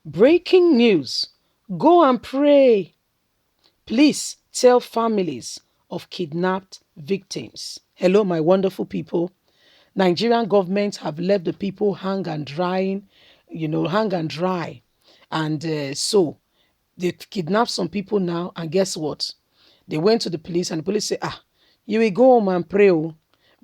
Breaking news. Go and pray. Please tell families of kidnapped victims. Hello, my wonderful people. Nigerian government have left the people hang and drying, hang and dry. And so they kidnapped some people now. And guess what? They went to the police and the police said, you will go home and pray. Oh,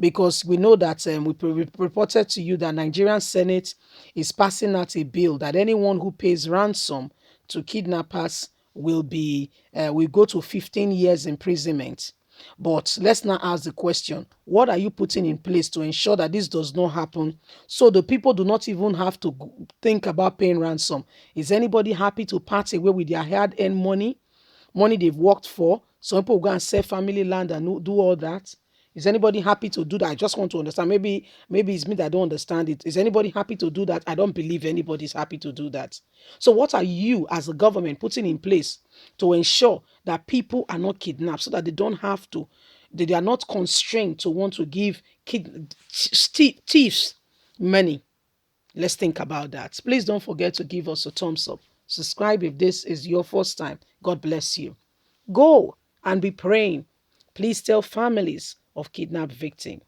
because we know that we reported to you that Nigerian Senate is passing out a bill that anyone who pays ransom to kidnappers will go to 15 years imprisonment. But let's now ask the question, what are you putting in place to ensure that this does not happen, so the people do not even have to think about paying ransom? Is anybody happy to part away with their hard-earned money they've worked for? Some people go and sell family land and do all that. Is anybody happy to do that? I just want to understand. Maybe it's me that don't understand it. Is anybody happy to do that? I don't believe anybody's happy to do that. So what are you as a government putting in place to ensure that people are not kidnapped, so that they don't have to, they are not constrained to want to give thieves money? Let's think about that. Please don't forget to give us a thumbs up. Subscribe if this is your first time. God bless you. Go and be praying. Please tell families of kidnapped victims.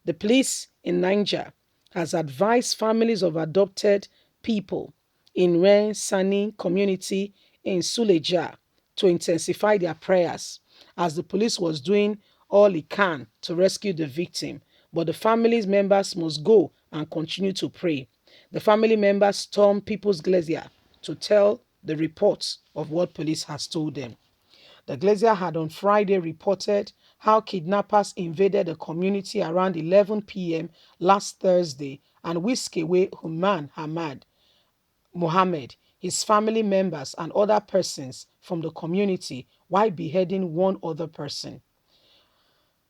The police in Niger has advised families of adopted people in Ren Sani community in Suleja to intensify their prayers, as the police was doing all it can to rescue the victim. But the family's members must go and continue to pray. The family members stormed People's Glacier to tell the reports of what police has told them. The Glacier had on Friday reported how kidnappers invaded the community around 11 p.m. last Thursday and whisked away Human Hamad Mohammed, his family members, and other persons from the community, while beheading one other person.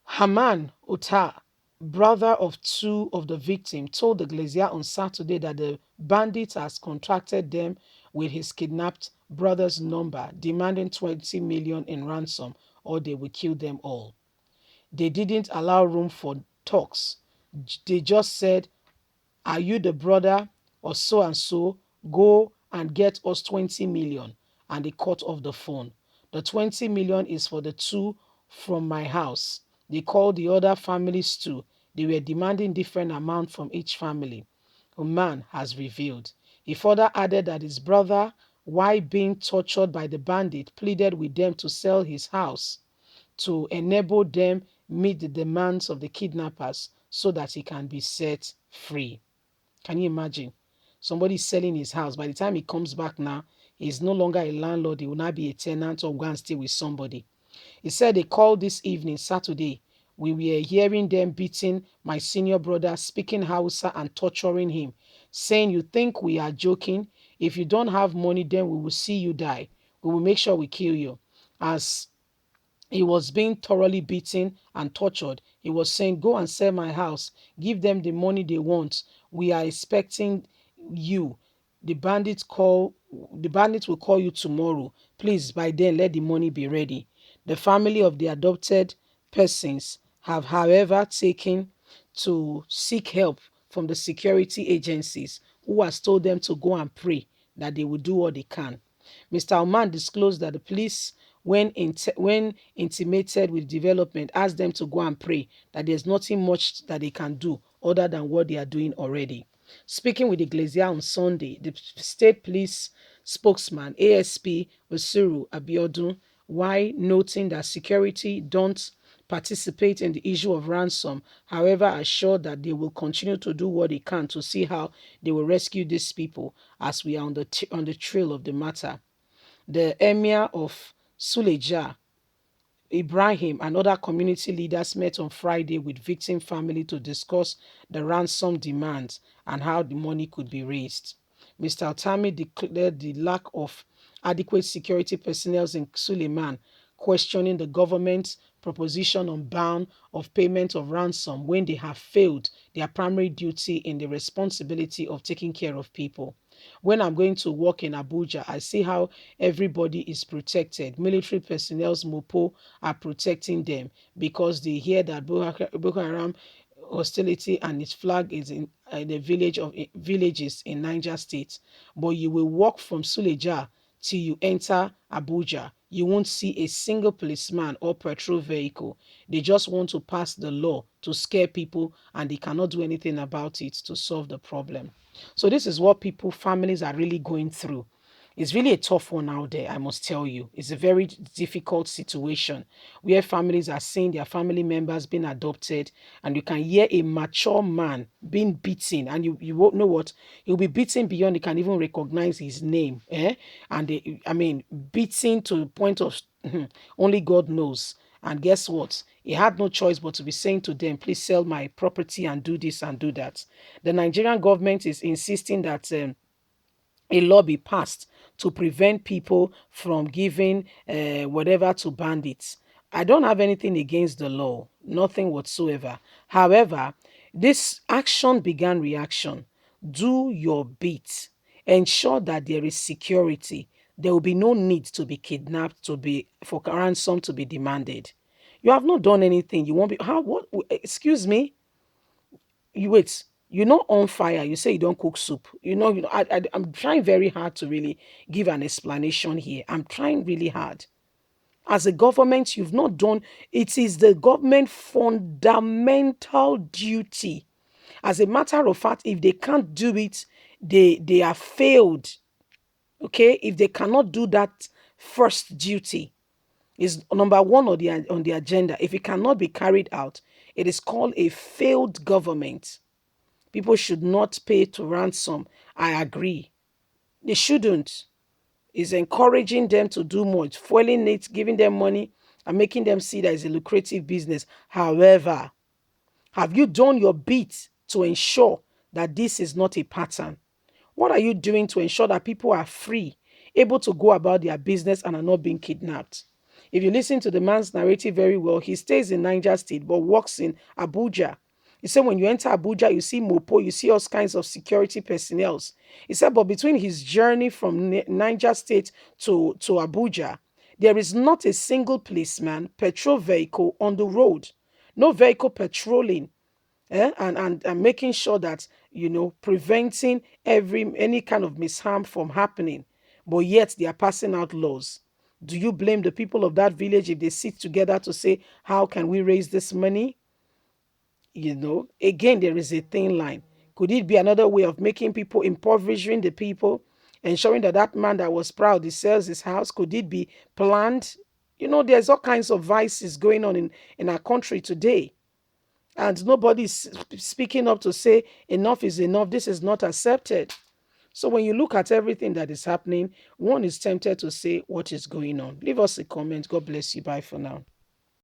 Haman Uta, brother of two of the victims, told the Glacier on Saturday that the bandit has contracted them with his kidnapped brother's number, demanding 20 million in ransom or they will kill them all. They didn't allow room for talks. They just said, are you the brother or so and so? Go and get us 20 million. And they cut off the phone. The 20 million is for the two from my house. They called the other families too. They were demanding different amount from each family. A man has revealed. He further added that his brother, while being tortured by the bandit, pleaded with them to sell his house to enable them meet the demands of the kidnappers so that he can be set free. Can you imagine? Somebody selling his house. By the time he comes back now, he's no longer a landlord. He will now be a tenant or go and stay with somebody. He said they called this evening, Saturday. We were hearing them beating my senior brother, speaking Hausa and torturing him, saying, you think we are joking? If you don't have money, then we will see you die. We will make sure we kill you. As he was being thoroughly beaten and tortured, he was saying, go and sell my house. Give them the money they want. We are expecting you. The bandits will call you tomorrow. Please, by then, let the money be ready. The family of the adopted persons have, however, taken to seek help from the security agencies, who has told them to go and pray that they will do what they can. Mr. Oman disclosed that the police, when intimated with development, asked them to go and pray, that there's nothing much that they can do other than what they are doing already. Speaking with the Glacier on Sunday, the state police spokesman, ASP Osuru Abiodun, while noting that security don't participate in the issue of ransom, however, assured that they will continue to do what they can to see how they will rescue these people as we are on the trail of the matter. The Emir of Suleja, Ibrahim, and other community leaders met on Friday with victim family to discuss the ransom demands and how the money could be raised. Mr. Altami declared the lack of adequate security personnel in Suleiman, questioning the government's proposition on ban of payment of ransom when they have failed their primary duty in the responsibility of taking care of people. When I'm going to work in Abuja, I see how everybody is protected. Military personnel's MOPO are protecting them because they hear that Boko Haram hostility and its flag is in the villages in Niger State. But you will walk from Suleja till you enter Abuja. You won't see a single policeman or patrol vehicle. They just want to pass the law to scare people, and they cannot do anything about it to solve the problem. So this is what families are really going through. It's really a tough one out there, I must tell you. It's a very difficult situation where families are seeing their family members being adopted, and you can hear a mature man being beaten, and you won't know what he'll be beaten beyond you can even recognize his name. And I mean, beaten to the point of only God knows. And guess what? He had no choice but to be saying to them, please sell my property and do this and do that. The Nigerian government is insisting that a law be passed to prevent people from giving whatever to bandits. I don't have anything against the law, nothing whatsoever. However, this action began reaction. Do your bit. Ensure that there is security. There will be no need to be kidnapped, to be for ransom to be demanded. You have not done anything. You won't be how what excuse me? You wait, you're not on fire. You say you don't cook soup. I'm trying very hard to really give an explanation here. I'm trying really hard. As a government, you've not done it is the government fundamental duty. As a matter of fact, if they can't do it, they are failed. Okay, if they cannot do that first duty, is number one on the agenda. If it cannot be carried out, it is called a failed government. People should not pay to ransom. I agree. They shouldn't. It's encouraging them to do more. It's fueling it, giving them money, and making them see that it's a lucrative business. However, have you done your bit to ensure that this is not a pattern? What are you doing to ensure that people are free, able to go about their business and are not being kidnapped? If you listen to the man's narrative very well, he stays in Niger State but works in Abuja. He said when you enter Abuja, you see Mopo, you see all kinds of security personnel. He said, but between his journey from Niger State to Abuja, there is not a single policeman, petrol vehicle on the road. No vehicle patrolling, and making sure that preventing any kind of misharm from happening, but yet they are passing out laws. Do you blame the people of that village if they sit together to say, how can we raise this money? Again, there is a thin line. Could it be another way of making people, impoverishing the people, ensuring that that man that was proud, he sells his house? Could it be planned? There's all kinds of vices going on in our country today. And nobody's speaking up to say enough is enough. This is not accepted. So when you look at everything that is happening, one is tempted to say, what is going on? Leave us a comment. God bless you. Bye for now.